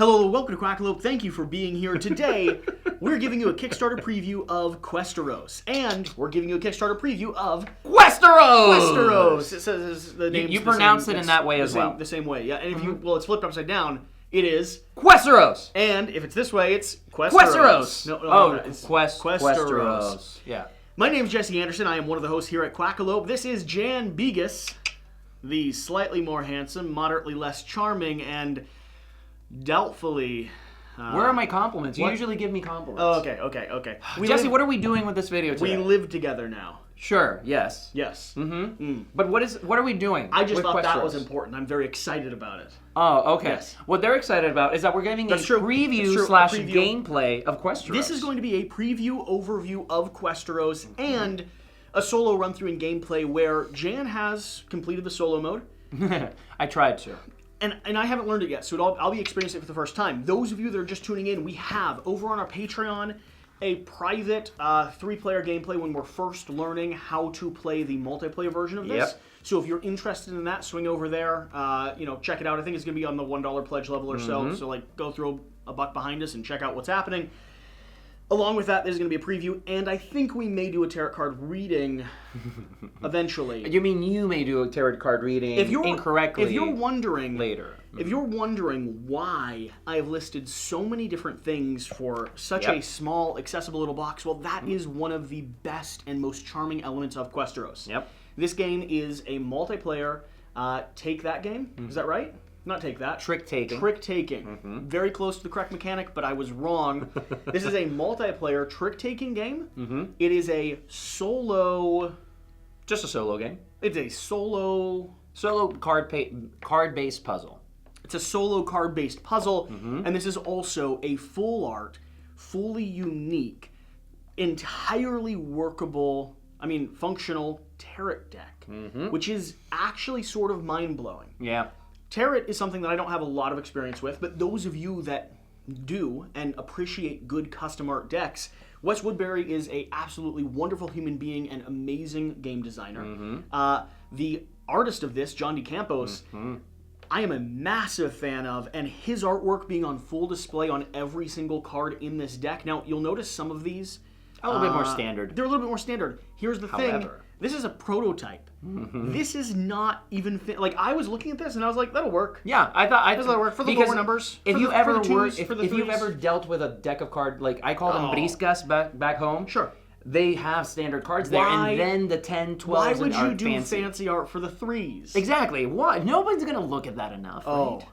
Hello, welcome to Quackalope. Thank you for being here. Today, we're giving you a Kickstarter preview of Questeros. And we're giving you a Kickstarter preview of Questeros! Questeros! It says the name. You pronounce it in that way as well. The same way, yeah. And if you, well, it's flipped upside down. It is Questeros! And if it's this way, it's Questeros. Questeros! No, it's Questeros. Yeah. My name is Jesse Anderson. I am one of the hosts here at Quackalope. This is Jan Begas, the slightly more handsome, moderately less charming, and doubtfully... Where are my compliments? You usually give me compliments. Oh, okay. Jesse, what are we doing with this video today? We live together now. Sure, yes. Yes. But what are we doing? I just thought that Questeros? was important. I'm very excited about it. Oh, okay. Yes. What they're excited about is that we're giving That's a true. preview That's true. slash A preview. gameplay of Questeros. This is going to be a preview overview of Questeros and a solo run through in gameplay where Jan has completed the solo mode. I tried to. And I haven't learned it yet, so I'll be experiencing it for the first time. Those of you that are just tuning in, we have, over on our Patreon, a private 3-player gameplay when we're first learning how to play the multiplayer version of this. Yep. So if you're interested in that, swing over there, check it out. I think it's going to be on the $1 pledge level or so. So, go throw a buck behind us and check out what's happening. Along with that, there's going to be a preview, and I think we may do a tarot card reading eventually. You mean you may do a tarot card reading incorrectly if you're wondering later. If you're wondering why I've listed so many different things for such a small, accessible little box, well, that is one of the best and most charming elements of Questeros. Yep. This game is a multiplayer take that game. Is that right? Not take that. Trick taking. Trick taking. Very close to the correct mechanic, but I was wrong. This is a multiplayer trick taking game. It is a solo. Just a solo game. It's a solo card-based puzzle. It's a solo card-based puzzle, and this is also a full art, fully unique, entirely workable, functional tarot deck, which is actually sort of mind-blowing. Yeah. Tarot is something that I don't have a lot of experience with, but those of you that do and appreciate good custom art decks, Wes Woodbury is a absolutely wonderful human being and amazing game designer. The artist of this, John DeCampos, I am a massive fan of, and his artwork being on full display on every single card in this deck. Now, you'll notice some of these... A little bit more standard. They're a little bit more standard. Here's the thing. This is a prototype. This is not even... I was looking at this, and I was like, that'll work. Yeah, I thought... That'll work for the lower numbers. If you've ever dealt with a deck of cards, I call them briscas back home. Sure. They have standard cards there, and then the 10, 12s Why would you do fancy. fancy art for the 3s? Exactly. Why? Nobody's going to look at that enough, right?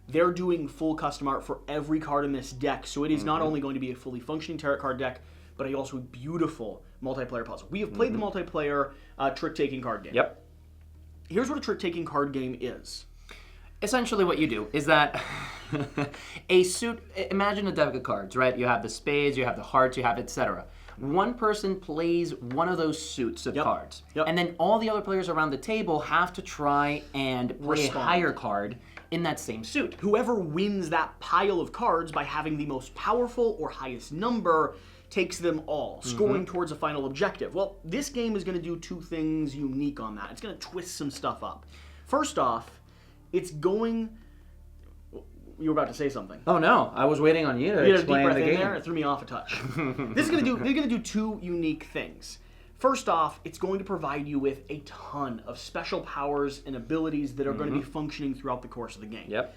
They're doing full custom art for every card in this deck, so it is not only going to be a fully functioning tarot card deck, but also a beautiful multiplayer puzzle. We have played the multiplayer trick-taking card game. Yep. Here's what a trick-taking card game is. Essentially what you do is that imagine a deck of cards, right? You have the spades, you have the hearts, you have etc. One person plays one of those suits of cards. And then all the other players around the table have to try and play a higher card in that same suit. Whoever wins that pile of cards by having the most powerful or highest number takes them all, scoring towards a final objective. Well, this game is going to do two things unique on that. It's going to twist some stuff up. First off, it's going... You were about to say something. Oh no, I was waiting on you to explain the game. There. It threw me off a touch. They're going to do two unique things. First off, it's going to provide you with a ton of special powers and abilities that are going to be functioning throughout the course of the game. Yep.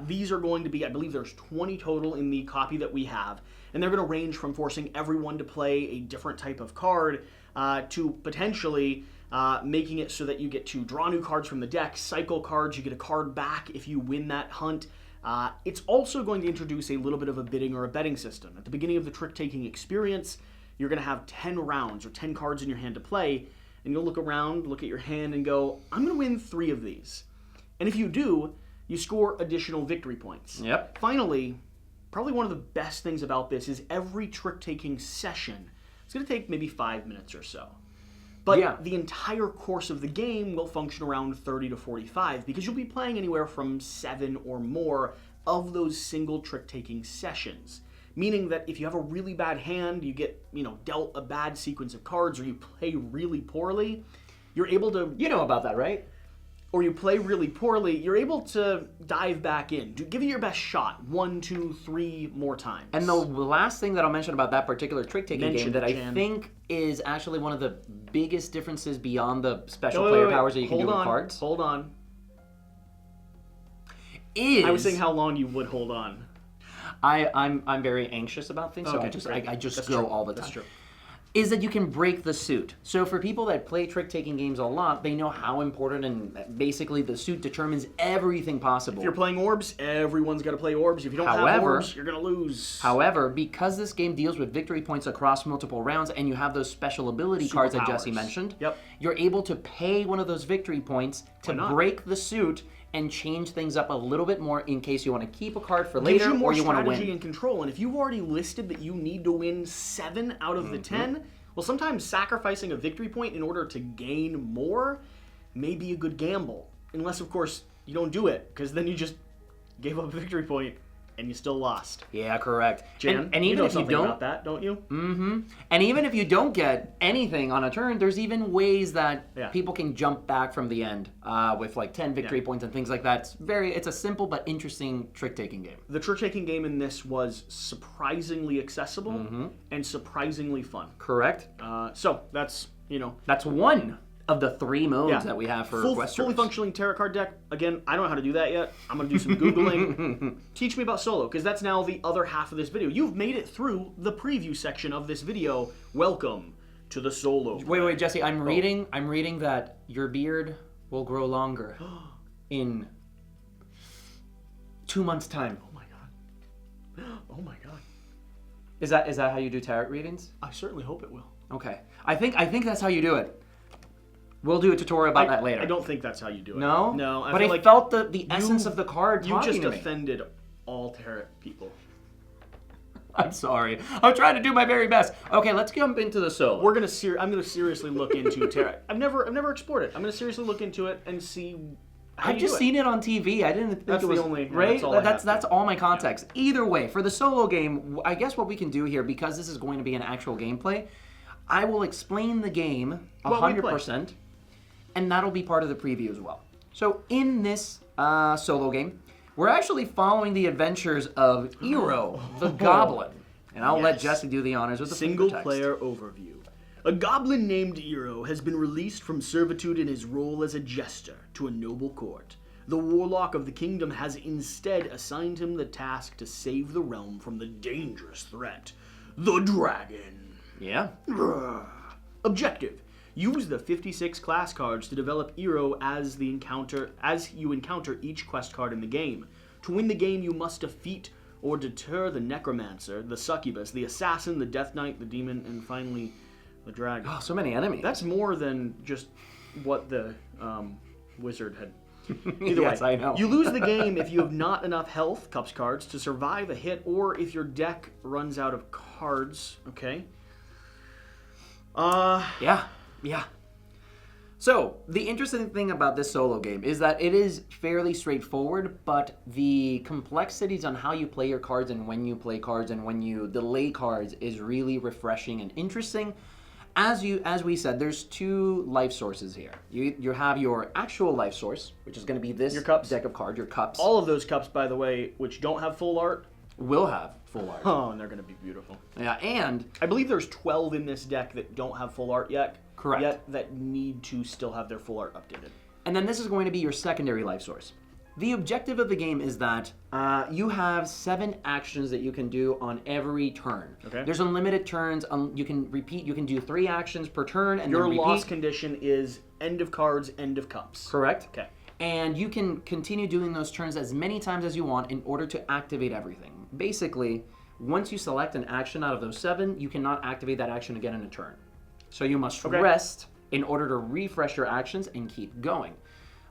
These are going to be, I believe there's 20 total in the copy that we have, and they're going to range from forcing everyone to play a different type of card to potentially making it so that you get to draw new cards from the deck, cycle cards, you get a card back if you win that hunt. It's also going to introduce a little bit of a bidding or a betting system. At the beginning of the trick-taking experience, you're going to have 10 rounds or 10 cards in your hand to play, and you'll look around, look at your hand, and go, I'm going to win 3 of these. And if you do, you score additional victory points. Yep. Finally, probably one of the best things about this is every trick-taking session, it's going to take maybe 5 minutes or so. But the entire course of the game will function around 30 to 45 because you'll be playing anywhere from 7 or more of those single trick-taking sessions. Meaning that if you have a really bad hand, you get, dealt a bad sequence of cards, or you play really poorly, you're able to... You know about that, right? or you play really poorly, you're able to dive back in. Give it your best shot 1, 2, 3 more times. And the last thing that I'll mention about that particular trick-taking game that I think is actually one of the biggest differences beyond the special player powers that you can do with cards. Hold on. I was saying how long you would hold on. I'm very anxious about things, so I just go all the time. That's true. Is that you can break the suit. So for people that play trick-taking games a lot, they know how important and basically the suit determines everything possible. If you're playing orbs, everyone's got to play orbs. If you don't have orbs, you're going to lose. However, because this game deals with victory points across multiple rounds and you have those special ability cards that Jesse mentioned, you're able to pay one of those victory points to break the suit and change things up a little bit more in case you want to keep a card for later or you want to win. Strategy and control. And if you've already listed that you need to win 7 out of the 10, well, sometimes sacrificing a victory point in order to gain more may be a good gamble. Unless, of course, you don't do it, because then you just gave up a victory point and you still lost. Yeah, correct. Jan, and even you know if you something don't, about that, don't you? Mm-hmm. And even if you don't get anything on a turn, there's even ways that people can jump back from the end with like 10 victory points and things like that. It's a simple but interesting trick-taking game. The trick-taking game in this was surprisingly accessible and surprisingly fun. Correct. So that's, That's one of the 3 modes that we have for Questeros. Fully functioning tarot card deck. Again, I don't know how to do that yet. I'm going to do some Googling. Teach me about Solo, because that's now the other half of this video. You've made it through the preview section of this video. Welcome to the Solo. Wait, Jesse. I'm reading that your beard will grow longer in 2 months' time. Oh my god. Oh my god. Is that how you do tarot readings? I certainly hope it will. Okay. I think that's how you do it. We'll do a tutorial about that later. I don't think that's how you do it. No? No. But I felt the essence of the card You just to me. offended all tarot people. I'm sorry. I'm trying to do my very best. Okay, let's jump into the Solo. I'm gonna seriously look into tarot. I've never explored it. I'm gonna seriously look into it and see how I've just seen it on TV. I didn't think it was right. That's all my context. Yeah. Either way, for the Solo game, I guess what we can do here, because this is going to be an actual gameplay, I will explain the game 100%. And that'll be part of the preview as well. So in this Solo game, we're actually following the adventures of Eero, the Goblin. And I'll let Jesse do the honors with the single-player overview. A goblin named Eero has been released from servitude in his role as a jester to a noble court. The warlock of the kingdom has instead assigned him the task to save the realm from the dangerous threat, the dragon. Yeah. Objective. Use the 56 class cards to develop Eero as you encounter each quest card in the game. To win the game, you must defeat or deter the necromancer, the succubus, the assassin, the death knight, the demon, and finally the dragon. Oh, so many enemies. That's more than just what the wizard had. Either way, I know. You lose the game if you have not enough health, cups cards, to survive a hit, or if your deck runs out of cards. Okay. Yeah. So, the interesting thing about this Solo game is that it is fairly straightforward, but the complexities on how you play your cards and when you play cards and when you delay cards is really refreshing and interesting. As we said, there's 2 life sources here. You have your actual life source, which is going to be this deck of cards, your cups. All of those cups, by the way, which don't have full art, will have full art. Oh, and they're going to be beautiful. Yeah, and I believe there's 12 in this deck that don't have full art yet. Correct. Yet that need to still have their full art updated. And then this is going to be your secondary life source. The objective of the game is that you have 7 actions that you can do on every turn. Okay. There's unlimited turns. You can repeat. You can do 3 actions per turn, and your then repeat. loss condition is end of cards, end of cups. Correct. Okay. And you can continue doing those turns as many times as you want in order to activate everything. Basically, once you select an action out of those 7, you cannot activate that action again in a turn. So you must rest in order to refresh your actions and keep going.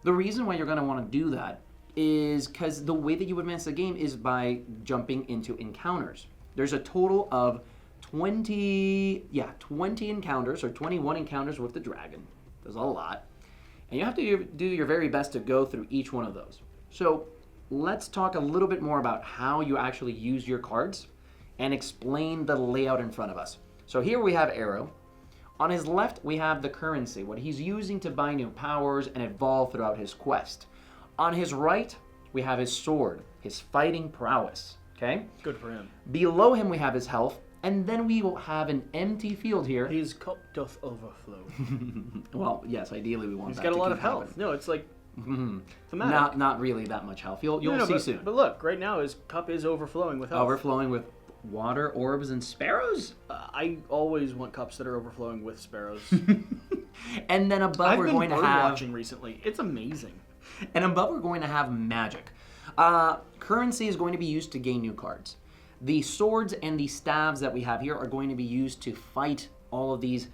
The reason why you're going to want to do that is because the way that you advance the game is by jumping into encounters. There's a total of 20 encounters, or 21 encounters with the dragon. There's a lot. And you have to do your very best to go through each one of those. So let's talk a little bit more about how you actually use your cards and explain the layout in front of us. So here we have Eero. On his left, we have the currency, what he's using to buy new powers and evolve throughout his quest. On his right, we have his sword, his fighting prowess, okay? Good for him. Below him, we have his health, and then we will have an empty field here. His cup doth overflow. Well, yes, ideally we want He's that got to a lot keep of health. happening. No, it's like thematic. Not really that much health. You'll see soon. But look, right now his cup is overflowing with health. Overflowing with water, orbs, and sparrows? I always want cups that are overflowing with sparrows. And then above we're going to have... watching recently. It's amazing. And above we're going to have magic. Currency is going to be used to gain new cards. The swords and the staves that we have here are going to be used to fight all of these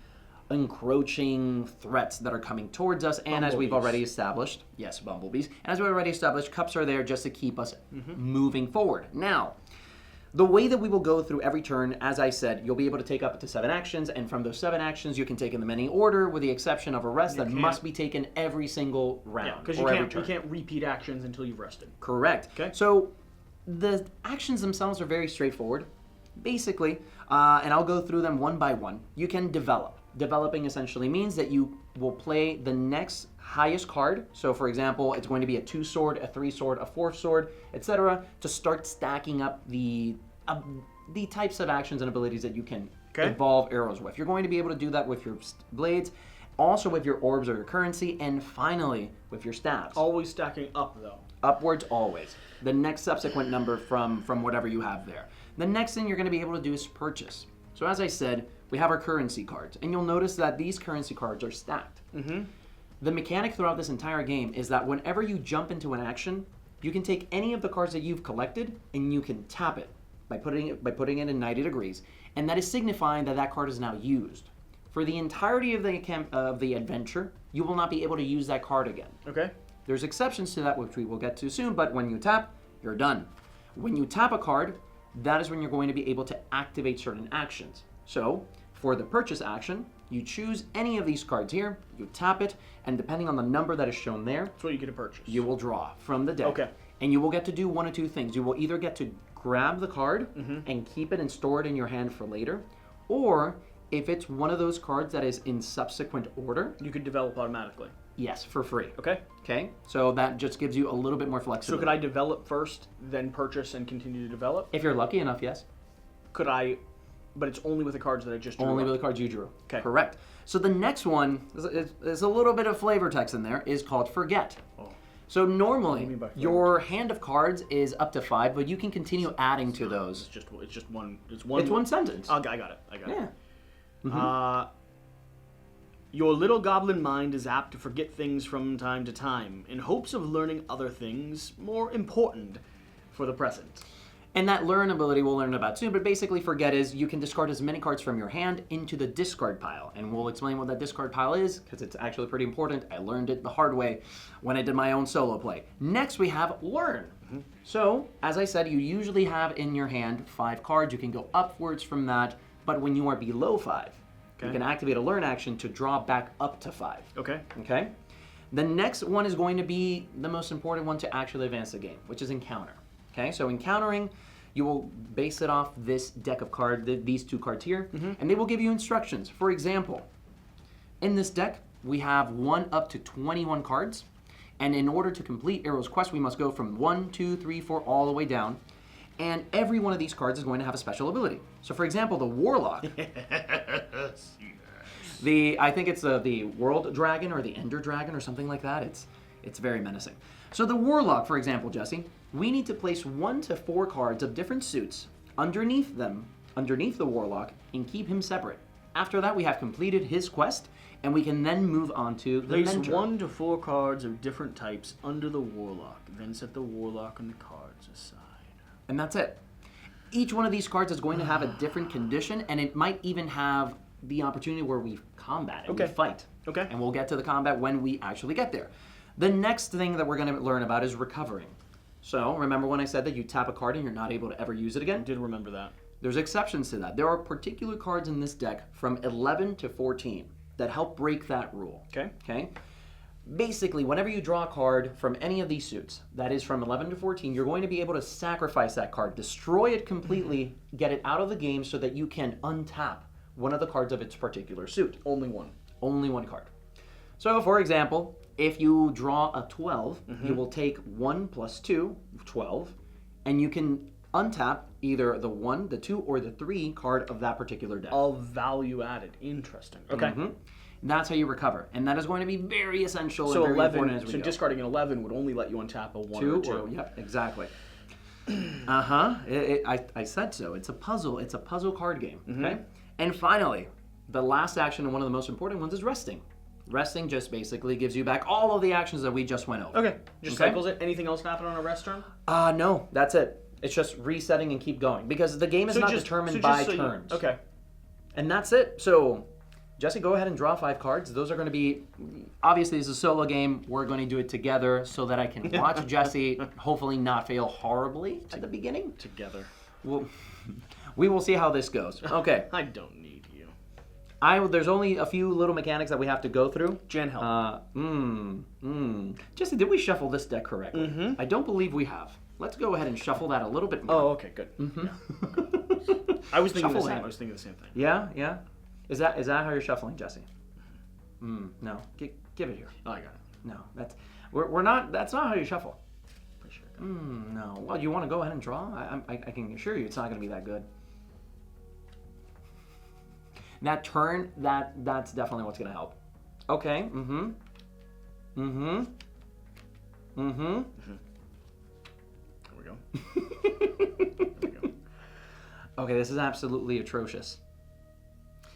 encroaching threats that are coming towards us. And as we've already established, yes, bumblebees. And as we've already established, cups are there just to keep us moving forward. Now, the way that we will go through every turn, as I said, you'll be able to take up to 7 actions, and from those 7 actions, you can take in them in any order, with the exception of a rest that must be taken every single round. Yeah, because you can't repeat actions until you've rested. Correct. Okay. So the actions themselves are very straightforward. Basically, and I'll go through them one by one. You can develop. Developing essentially means that you will play the next highest card. So for example, it's going to be a 2-sword, a 3-sword, a 4-sword, etc. to start stacking up the types of actions and abilities that you can evolve arrows with. You're going to be able to do that with your blades, also with your orbs or your currency, and finally with your staves. Always stacking up though. Upwards always. The next subsequent number from whatever you have there. The next thing you're going to be able to do is purchase. So as I said, we have our currency cards, and you'll notice that these currency cards are stacked. The mechanic throughout this entire game is that whenever you jump into an action, you can take any of the cards that you've collected and you can tap it by putting it in 90 degrees, and that is signifying that that card is now used. For the entirety of the adventure, you will not be able to use that card again. Okay. There's exceptions to that, which we will get to soon, but when you tap, you're done. When you tap a card, that is when you're going to be able to activate certain actions. So, for the purchase action, you choose any of these cards here, you tap it, and depending on the number that is shown there, that's what you get to purchase. You will draw from the deck. Okay. And you will get to do one of two things. You will either get to grab the card and keep it and store it in your hand for later, or if it's one of those cards that is in subsequent order, you could develop automatically. Yes, for free. Okay. Okay, so that just gives you a little bit more So flexibility. could I develop first, then purchase and continue to develop? If you're lucky enough, yes. Could I, but it's only with the cards that I just drew. Only with the cards you drew. Okay. Correct. So the next one, is a little bit of flavor text in there, is called Forget. Oh. So normally, mean by forget? your hand of cards is up to 5, but you can continue adding to those. It's just one. It's one sentence. Oh, I got it. Yeah. Your little goblin mind is apt to forget things from time to time, in hopes of learning other things more important for the present. And that learn ability we'll learn about soon, but basically Forget is you can discard as many cards from your hand into the discard pile. And we'll explain what that discard pile is, because it's actually pretty important. I learned it the hard way when I did my own solo play. Next we have Learn. So, as I said, you usually have in your hand 5 cards. You can go upwards from that, but when you are below 5, you can activate a Learn action to draw back up to 5. Okay. Okay? The next one is going to be the most important one to actually advance the game, which is Encounter. Okay, so Encountering, you will base it off this deck of cards, these 2 cards here, and they will give you instructions. For example, in this deck, we have 1 up to 21 cards, and in order to complete Arrow's quest, we must go from 1, 2, 3, 4, all the way down, and every one of these cards is going to have a special ability. So for example, the Warlock, I think it's the World Dragon or the Ender Dragon or something like that. It's very menacing. So the Warlock, for example, Jesse, we need to place 1 to 4 cards of different suits underneath the Warlock, and keep him separate. After that, we have completed his quest, and we can then move on to the Place Mentor. 1 to 4 cards of different types under the Warlock, then set the Warlock and the cards aside. And that's it. Each one of these cards is going to have a different condition, and it might even have the opportunity where we combat and we fight. Okay. And we'll get to the combat when we actually get there. The next thing that we're going to learn about is recovering. So, remember when I said that you tap a card and you're not able to ever use it again? I did remember that. There's exceptions to that. There are particular cards in this deck from 11 to 14 that help break that rule. Okay? Basically, whenever you draw a card from any of these suits, that is from 11 to 14, you're going to be able to sacrifice that card, destroy it completely, get it out of the game so that you can untap one of the cards of its particular suit. Only one. Only one card. So, for example, if you draw a 12, you will take 1 plus 2, 12, and you can untap either the 1, the 2, or the 3 card of that particular deck. Of value added. Interesting. Okay. That's how you recover, and that is going to be very essential. So and very 11. important as we So go. discarding an 11 would only let you untap a 1 or 2. Yep, exactly. I said so. It's a puzzle. It's a puzzle card game. Okay. And finally, the last action and one of the most important ones is resting. Resting just basically gives you back all of the actions that we just went over. Okay. Just cycles it. Anything else happen on a rest turn? No, that's it. It's just resetting and keep going because the game is not determined by turns. Okay. And that's it. So, Jesse, go ahead and draw 5 cards. Those are going to be, obviously, it's a solo game. We're going to do it together so that I can watch Jesse hopefully not fail horribly at the beginning. Together. We will see how this goes. Okay. I don't need you. There's only a few little mechanics that we have to go through. Jan, help. Jesse, did we shuffle this deck correctly? I don't believe we have. Let's go ahead and shuffle that a little bit more. Oh, okay, good. Yeah. I was thinking the same. I was thinking the same thing. Yeah. Is that how you're shuffling, Jesse? No. Give it here. Oh, I got it. No, we're not. That's not how you shuffle. Pretty sure. No. Well, you want to go ahead and draw? I can assure you, it's not going to be that good. That turn, that's definitely what's going to help. Okay. There we go. Okay, this is absolutely atrocious.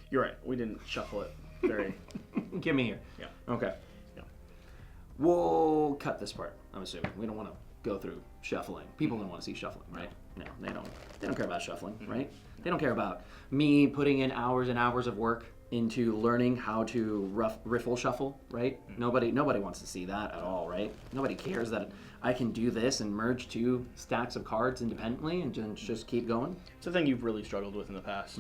You're right. We didn't shuffle it very. Give me here. Yeah. Okay. Yeah. We'll cut this part, I'm assuming. We don't want to go through shuffling. People don't want to see shuffling, right? No, they don't. They don't care about shuffling, right? They don't care about me putting in hours and hours of work into learning how to riffle shuffle, right? Nobody wants to see that at all, right? Nobody cares that I can do this and merge 2 stacks of cards independently and just keep going. It's a thing you've really struggled with in the past.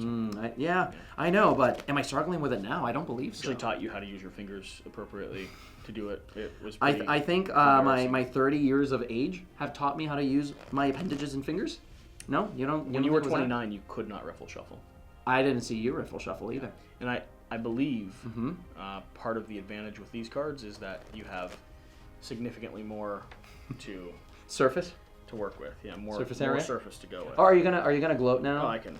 I know, but am I struggling with it now? I don't believe so. Actually taught you how to use your fingers appropriately to do it. It was I think my 30 years of age have taught me how to use my appendages and fingers. No, you don't. When you were 29, you could not riffle shuffle. I didn't see you riffle shuffle either. And I believe part of the advantage with these cards is that you have significantly more to surface to work with. Yeah, more surface more area? surface to go with. Oh, are you gonna gloat now? Oh, I can.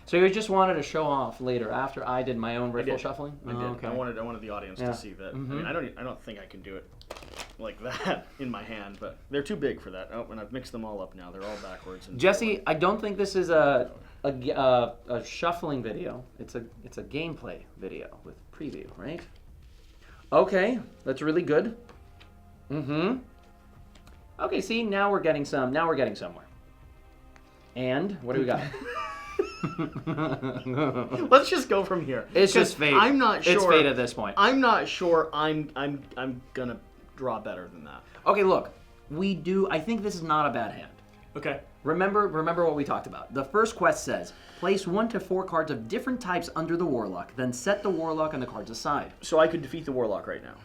So you just wanted to show off later after I did my own riffle shuffling? I did. Okay. I wanted the audience to see that. I mean, I don't think I can do it like that in my hand, but they're too big for that. Oh, and I've mixed them all up now. They're all backwards. And Jesse, forward. I don't think this is a shuffling video. It's a gameplay video with preview, right? Okay, that's really good. Okay, see, now we're getting somewhere. And what do we got? Let's just go from here. It's just fate. I'm not sure. It's fate at this point. I'm not sure. I'm gonna draw better than that. Okay, look, I think this is not a bad hand. Okay. Remember what we talked about. The first quest says, place 1 to 4 cards of different types under the Warlock, then set the Warlock and the cards aside. So I could defeat the Warlock right now.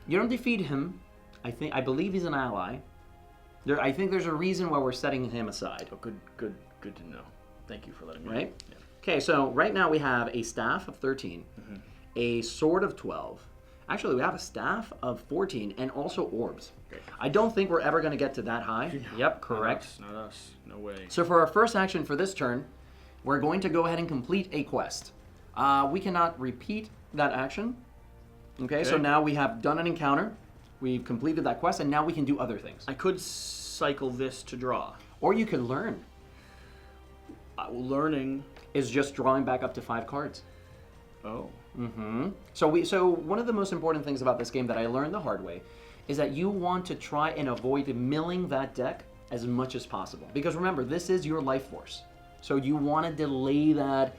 You don't defeat him. I believe he's an ally. I think there's a reason why we're setting him aside. Oh, good to know. Thank you for letting me Right? know. Yeah. Okay, so right now we have a staff of 13, a sword of 12. Actually, we have a staff of 14 and also orbs. Great. I don't think we're ever going to get to that high. Yep, correct. Not us. No way. So for our first action for this turn, we're going to go ahead and complete a quest. We cannot repeat that action. Okay, so now we have done an encounter. We've completed that quest, and now we can do other things. I could cycle this to draw. Or you could learn. Learning is just drawing back up to 5 cards. Oh. So one of the most important things about this game that I learned the hard way is that you want to try and avoid milling that deck as much as possible. Because remember, this is your life force. So you want to delay that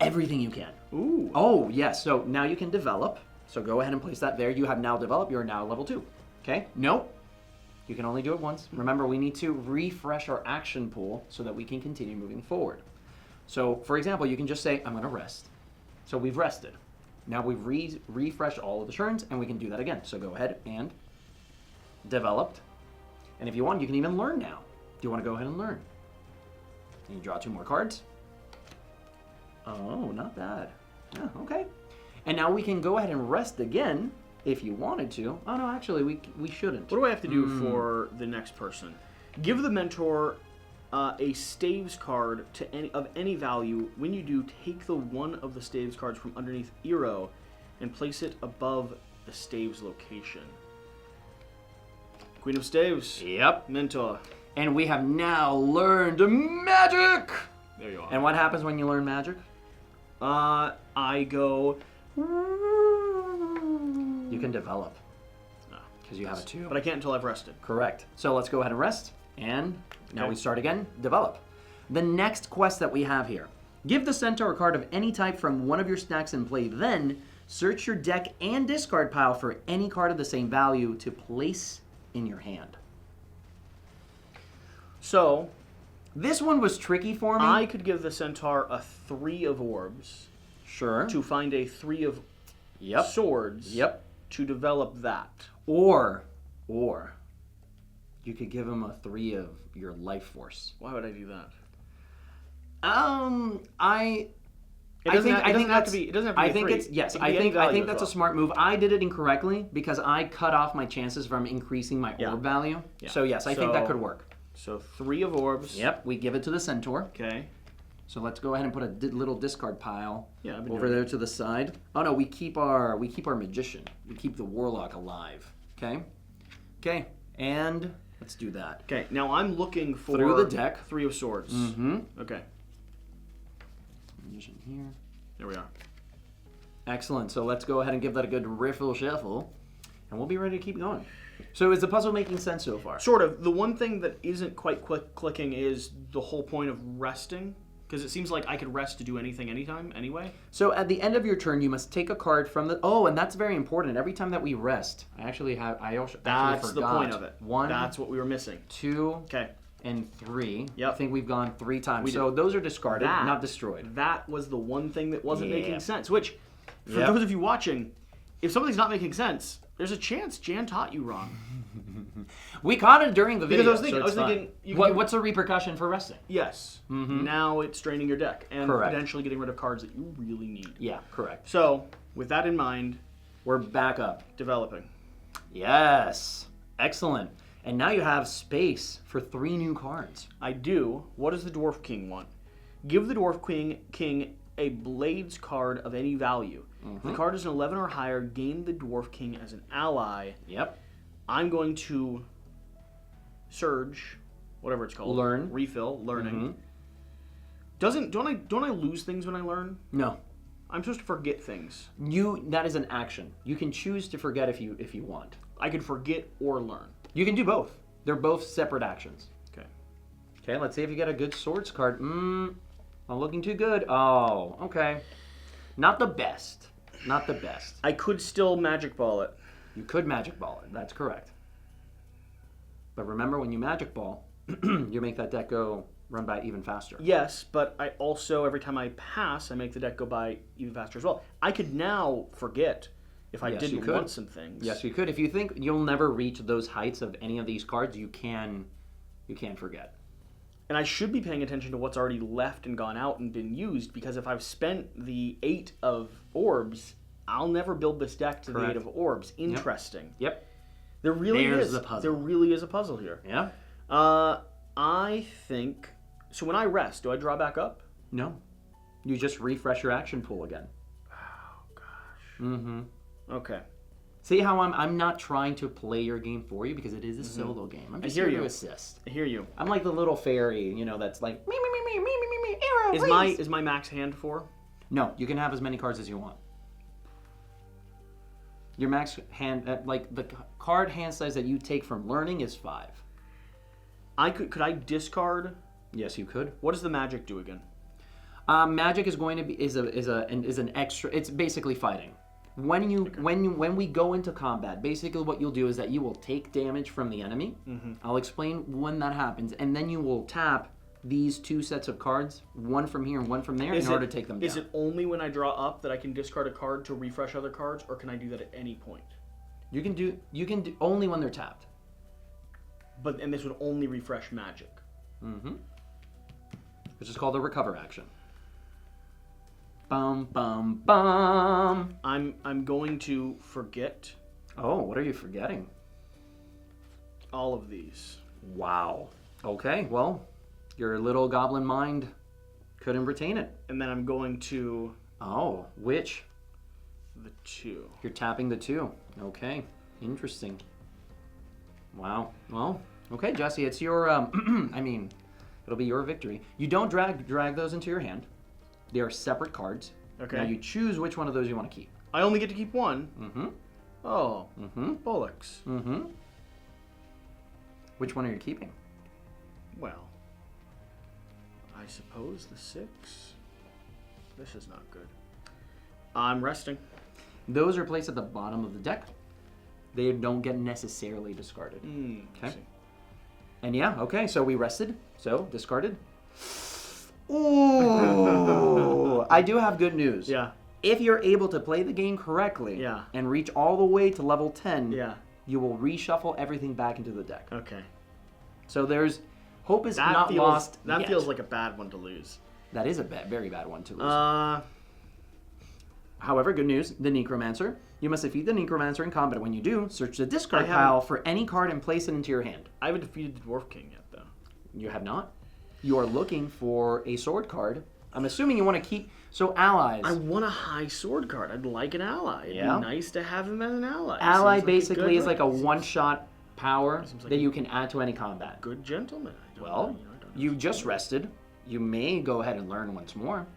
everything you can. Ooh. Oh, yes. So now you can develop. So go ahead and place that there. You have now developed. You're now level 2. Okay? Nope. You can only do it once. Remember, we need to refresh our action pool so that we can continue moving forward. So, for example, you can just say, I'm going to rest. So we've rested. Now we've refreshed all of the turns, and we can do that again. So go ahead and developed. And if you want, you can even learn now. Do you want to go ahead and learn? And you draw 2 more cards. Oh, not bad. Yeah, okay. And now we can go ahead and rest again if you wanted to. Oh, no, actually, we shouldn't. What do I have to do for the next person? Give the mentor a staves card of any value. When you do, take the one of the staves cards from underneath Eero and place it above the staves location. Queen of Staves. Yep. Mentor. And we have now learned magic! There you are. And what happens when you learn magic? I go... You can develop. Because you have a 2. But I can't until I've rested. Correct. So let's go ahead and rest. And now Okay. we start again. Develop. The next quest that we have here. Give the centaur a card of any type from one of your stacks in play. Then search your deck and discard pile for any card of the same value to place in your hand. So, this one was tricky for me. I could give the centaur a 3 of orbs. Sure. To find a 3 of swords. Yep. To develop that. Or you could give him a 3 of your life force. Why would I do that? It doesn't have to be a 3. I think that's a smart move. I did it incorrectly because I cut off my chances from increasing my orb value. Yeah. So yes, I think that could work. So 3 of orbs. Yep, we give it to the centaur. Okay. So let's go ahead and put a little discard pile over doing there to the side. Oh no, we keep our magician. We keep the warlock alive. Okay. Okay, and let's do that. Okay. Now I'm looking for through the deck 3 of swords. Mm-hmm. Okay. Magician here. There we are. Excellent. So let's go ahead and give that a good riffle shuffle, and we'll be ready to keep going. So is the puzzle making sense so far? Sort of. The one thing that isn't quite clicking is the whole point of resting, because it seems like I could rest to do anything anytime anyway. So at the end of your turn, you must take a card from the... Oh, and that's very important. Every time that we rest, That's forgot. the point of it. 1. That's what we were missing. 2. Okay. And 3. Yep. I think we've gone 3 times. So those are discarded, not destroyed. That was the one thing that wasn't making sense, which, for those of you watching, if something's not making sense, there's a chance Jan taught you wrong. We caught it during the video. Because I was thinking what's a repercussion for resting? Yes. Mm-hmm. Now it's draining your deck and potentially getting rid of cards that you really need. Yeah, correct. So, with that in mind, we're back up. Developing. Yes. Excellent. And now you have space for 3 new cards. I do. What does the Dwarf King want? Give the Dwarf King a Blades card of any value. If the card is an 11 or higher, gain the Dwarf King as an ally. Yep. I'm going to surge, whatever it's called. Learn. Refill. Learning. Don't I lose things when I learn? No. I'm supposed to forget things. That is an action. You can choose to forget if you want. I could forget or learn. You can do both. They're both separate actions. Okay. Okay, let's see if you get a good swords card. Not looking too good. Oh, okay. Not the best. Not the best. I could still Magic Ball it. You could Magic Ball it. That's correct. But remember, when you Magic Ball, you make that deck run by even faster. Yes, but I also, every time I pass, I make the deck go by even faster as well. I could now forget if I didn't want some things. Yes, you could. If you think you'll never reach those heights of any of these cards, you can forget. And I should be paying attention to what's already left and gone out and been used, because if I've spent the 8 of orbs, I'll never build this deck to the 8 of orbs. Interesting. Yep. There really is the puzzle. There really is a puzzle here. Yeah. I think... So when I rest, do I draw back up? No. You just refresh your action pool again. Oh, gosh. Mm-hmm. Okay. See how I'm not trying to play your game for you, because it is a solo game. I'm just here to assist. I hear you. I'm like the little fairy, that's like me, arrow, is my max hand 4? No, you can have as many cards as you want. Your max hand, like the card hand size that you take from learning is 5. Could I discard? Yes, you could. What does the magic do again? Magic is going to be is an extra. It's basically fighting. When we go into combat, basically what you'll do is that you will take damage from the enemy. Mm-hmm. I'll explain when that happens, and then you will tap these 2 sets of cards, one from here and one from there, in order to take them down. Is it only when I draw up that I can discard a card to refresh other cards, or can I do that at any point? You can do only when they're tapped. And this would only refresh magic. Mm-hmm. Which is called a recover action. Bum, bum, bum. I'm going to forget Oh, what are you forgetting? all of these. Wow. Okay, well, your little goblin mind couldn't retain it. And then I'm going to Oh, which? the 2. You're tapping the 2. Okay, interesting. Wow. Well, okay, Jesse, it's your, I mean, it'll be your victory. You don't drag those into your hand. They are separate cards. Okay. Now you choose which one of those you want to keep. I only get to keep one. Mm-hmm. Oh. Mm-hmm. Bullocks. Mm-hmm. Which one are you keeping? Well, I suppose the 6. This is not good. I'm resting. Those are placed at the bottom of the deck. They don't get necessarily discarded. Okay. And yeah, okay, so we rested. So, discarded. Ooh! I do have good news. Yeah. If you're able to play the game correctly and reach all the way to level 10, you will reshuffle everything back into the deck. Okay. So there's hope is That not feels, lost. That yet. feels like a bad one to lose. That is a very bad one to lose. However, good news, the Necromancer. You must defeat the Necromancer in combat. When you do, search the discard pile for any card and place it into your hand. I haven't defeated the Dwarf King yet, though. You have not? You are looking for a sword card. I'm assuming you want to keep... So, allies. I want a high sword card. I'd like an ally. It'd be nice to have him as an ally. Ally Seems basically is like like a one-shot power like that you can add to any combat. Good gentleman. Well, you just rested. You may go ahead and learn once more.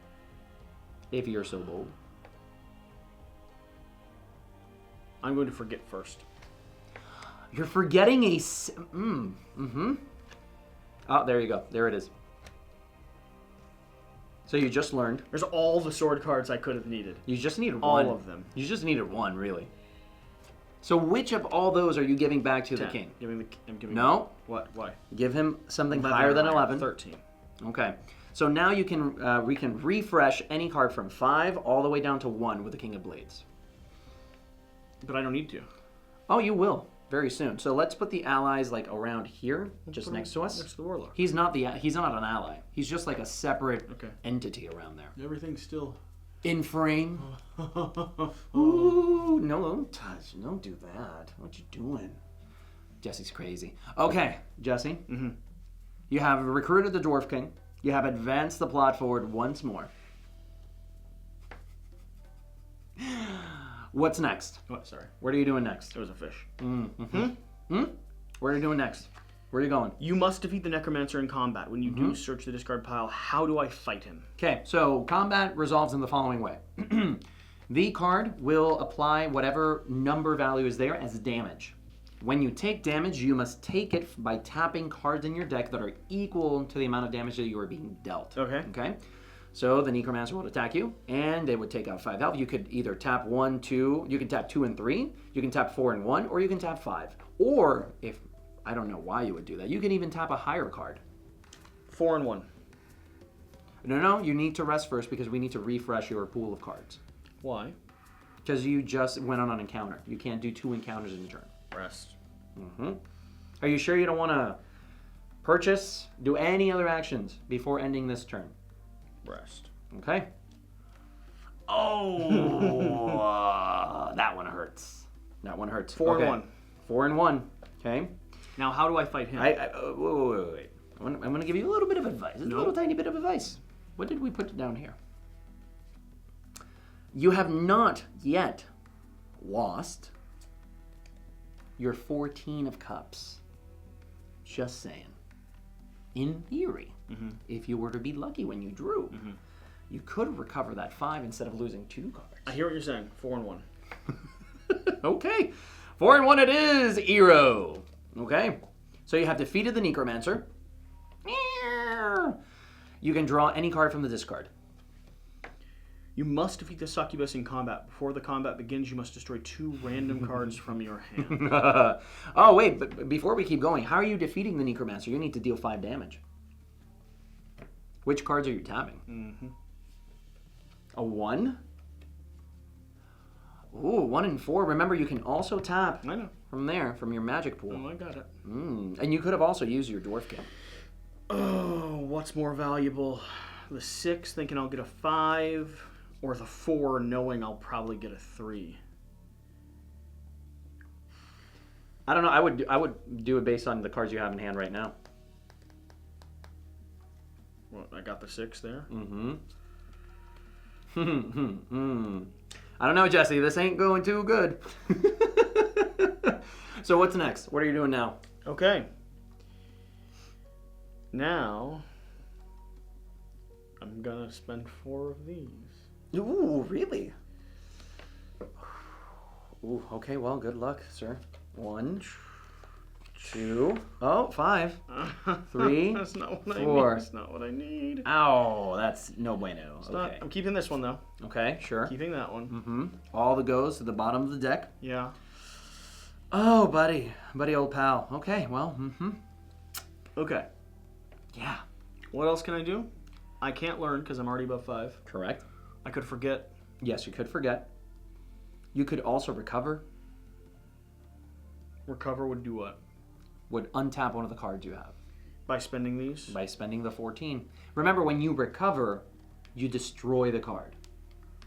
If you're so bold. I'm going to forget first. You're forgetting a... Oh, there you go. There it is. So you just learned. There's all the sword cards I could have needed. You just needed all one. Of them. You just needed one, really. So which of all those are you giving back to 10. the king? I'm giving No. What? Why? Give him something higher than 11. 13. Okay. So now you can we can refresh any card from 5 all the way down to 1 with the King of Blades. But I don't need to. Oh, you will very soon. So let's put the allies like around here, just next to us. Next to the Warlock. He's not an ally. He's just like a separate entity around there. Everything's still in frame. Ooh, no, don't touch. Don't do that. What you doing? Jesse's crazy. Okay, Jesse. Mm-hmm. You have recruited the Dwarf King. You have advanced the plot forward once more. What's next? What? Sorry. What are you doing next? It was a fish. What are you doing next? Where are you going? You must defeat the Necromancer in combat. When you do search the discard pile, how do I fight him? Okay, so combat resolves in the following way. The card will apply whatever number value is there as damage. When you take damage, you must take it by tapping cards in your deck that are equal to the amount of damage that you are being dealt. Okay? So the Necromancer will attack you, and it would take out 5 health. You could either tap 1, 2, you can tap 2 and 3, you can tap 4 and 1, or you can tap 5. Or, if, I don't know why you would do that, you can even tap a higher card. 4 and 1. No, you need to rest first because we need to refresh your pool of cards. Why? Because you just went on an encounter. You can't do 2 encounters in a turn. Rest. Are you sure you don't want to purchase, do any other actions before ending this turn? Rest. Okay. Oh, that one hurts. That one hurts. 4 and 1. 4 and 1. Okay. Now, how do I fight him? Wait. I'm going to give you a little bit of advice. A little tiny bit of advice. What did we put down here? You have not yet lost your 14 of cups. Just saying. In theory, if you were to be lucky when you drew, you could recover that 5 instead of losing 2 cards. I hear what you're saying. 4 and 1. Okay. 4 and 1 it is, Eero. Okay. So you have defeated the Necromancer. You can draw any card from the discard. You must defeat the Succubus in combat. Before the combat begins, you must destroy 2 random cards from your hand. Oh, wait, but before we keep going, how are you defeating the Necromancer? You need to deal 5 damage. Which cards are you tapping? A 1? Ooh, 1 and 4. Remember, you can also tap I know. from there, from your magic pool. Oh, I got it. And you could have also used your Dwarf King. Oh, what's more valuable? The 6, thinking I'll get a 5, Or the 4, knowing I'll probably get a 3. I don't know. I would do it based on the cards you have in hand right now. Well, I got the 6 there. I don't know, Jesse. This ain't going too good. So what's next? What are you doing now? Okay. Now, I'm gonna spend 4 of these. Ooh, really? Ooh, okay. Well, good luck, sir. 1, 2, 5, 3, That's not what 4. I need. That's not what I need. Ow, that's no bueno. Okay. I'm keeping this one though. Okay, sure. Keeping that one. All the goes to the bottom of the deck. Yeah. Oh, buddy, old pal. Okay, well, Okay. yeah. What else can I do? I can't learn because I'm already above 5. Correct. I could forget. Yes, you could forget. You could also recover. Recover would do what? Would untap one of the cards you have. By spending these? By spending the 14. Remember, when you recover, you destroy the card.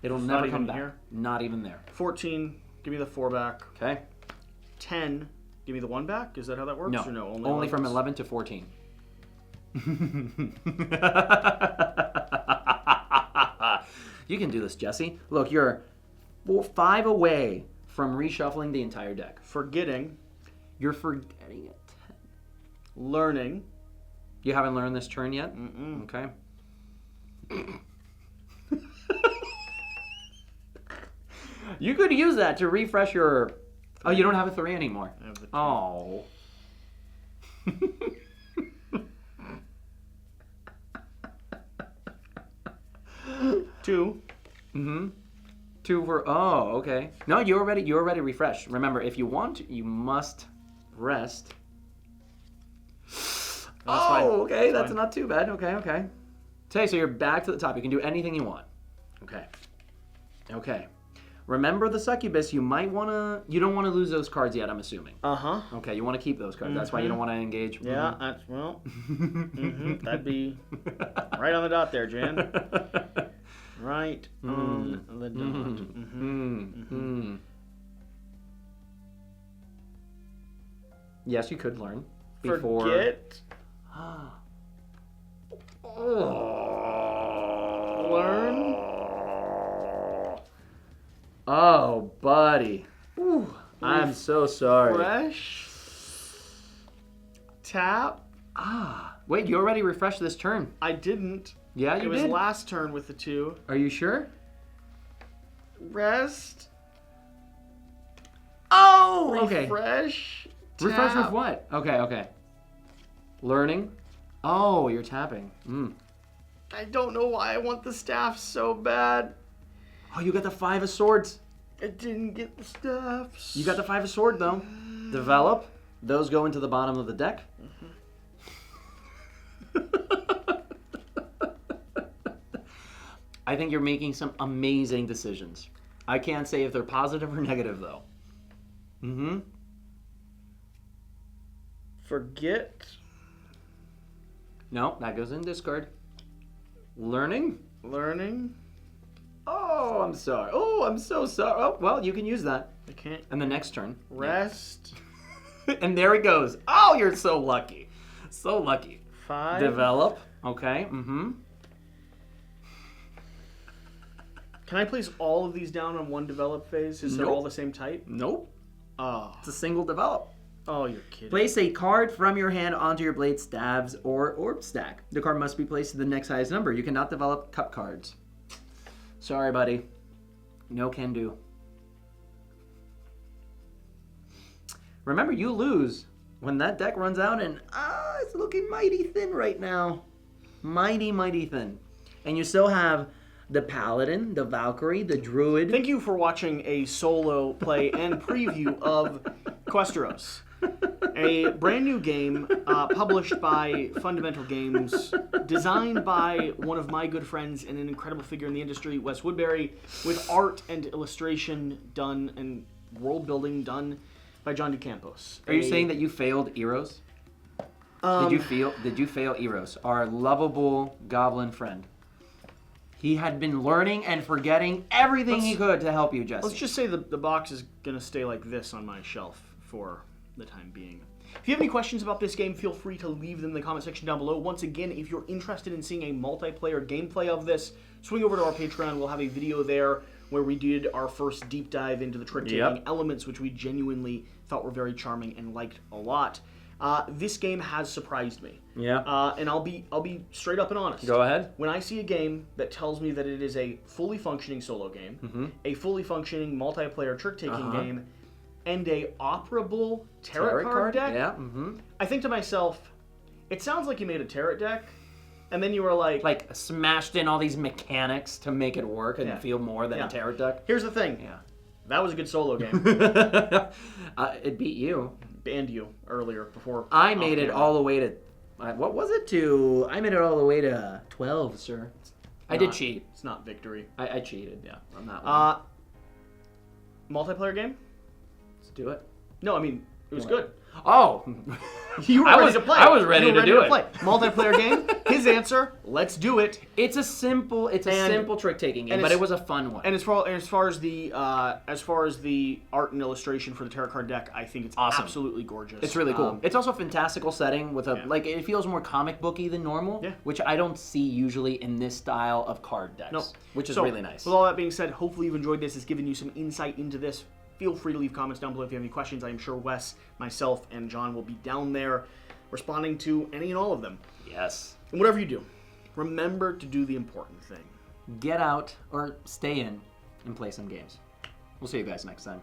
It'll Not never even come back. here? Not even there. 14, give me the 4 back. Okay. 10, give me the 1 back? Is that how that works? No. Or no, only from 11s? 11 to 14. You can do this, Jesse. Look, you're 5 away from reshuffling the entire deck. Forgetting. You're forgetting it. Learning. You haven't learned this turn yet? Okay. You could use that to refresh your... Oh, you don't have a 3 anymore. I have the 2. Oh. 2. 2 for... Oh, okay. No, you already refreshed. Remember, if you want, you must rest. Fine. Okay. That's fine. not too bad. Okay. Okay, so you're back to the top. You can do anything you want. Okay. Remember the succubus, you don't want to lose those cards yet, I'm assuming. Uh-huh. Okay, you want to keep those cards. That's why you don't want to engage. Yeah, that's, well, that'd be right on the dot there, Jan. Right on the dot. Yes, you could learn before. Forget. Learn. Oh, buddy. Ooh, I'm so sorry. Fresh. Tap. Wait, you already refreshed this turn. I didn't. Yeah, you It was did. last turn with the 2. Are you sure? Rest. Oh, okay. Refresh. Refresh with tap. what? Okay. Learning. Oh, you're tapping. I don't know why I want the staff so bad. Oh, you got the 5 of swords. I didn't get the staffs. You got the 5 of sword though. Develop. Those go into the bottom of the deck. I think you're making some amazing decisions. I can't say if they're positive or negative though. Forget. No, that goes in discard. Learning. Oh, I'm sorry. Oh, I'm so sorry. Oh, well, you can use that. I can't. And the next turn. Rest. And there it goes. Oh, you're so lucky. So lucky. 5. Develop. Okay. Can I place all of these down on one develop phase? Is they're Nope. all the same type? Nope. Oh. It's a single develop. Oh, you're kidding. Place a card from your hand onto your blade stabs or orb stack. The card must be placed to the next highest number. You cannot develop cup cards. Sorry, buddy. No can do. Remember, you lose when that deck runs out, and it's looking mighty thin right now. Mighty thin. And you still have the Paladin, the Valkyrie, the Druid. Thank you for watching a solo play and preview of Questeros, a brand new game published by Fundamental Games, designed by one of my good friends and an incredible figure in the industry, Wes Woodbury, with art and illustration done and world building done by John DeCampos. Are you saying that you failed Eros? Did you fail Eros, our lovable goblin friend? He had been learning and forgetting everything he could to help you, Jesse. Let's just say the box is going to stay like this on my shelf for the time being. If you have any questions about this game, feel free to leave them in the comment section down below. Once again, if you're interested in seeing a multiplayer gameplay of this, swing over to our Patreon. We'll have a video there where we did our first deep dive into the trick-taking elements, which we genuinely thought were very charming and liked a lot. This game has surprised me. Yeah. And I'll be straight up and honest. Go ahead. When I see a game that tells me that it is a fully functioning solo game, a fully functioning multiplayer trick-taking game, and a operable tarot card deck, I think to myself, it sounds like you made a tarot deck, and then you were like smashed in all these mechanics to make it work and feel more than a tarot deck. Here's the thing. Yeah. That was a good solo game. It beat you. Banned you earlier before. I made it all the way to, what was it to? I made it all the way to 12, sir. I did cheat. It's not victory. I cheated. Yeah, on that one. Multiplayer game? Let's do it. No, I mean it was good. Oh, you were ready to play. I was ready to do it. Multiplayer game. His answer: let's do it. It's a simple trick-taking game, but it was a fun one. And as far as the art and illustration for the tarot card deck, I think it's awesome. Absolutely gorgeous. It's really cool. It's also a fantastical setting with a it feels more comic booky than normal, which I don't see usually in this style of card decks, which is really nice. With all that being said, hopefully you've enjoyed this. It's given you some insight into this. Feel free to leave comments down below if you have any questions. I am sure Wes, myself, and John will be down there responding to any and all of them. Yes. And whatever you do, remember to do the important thing. Get out or stay in and play some games. We'll see you guys next time.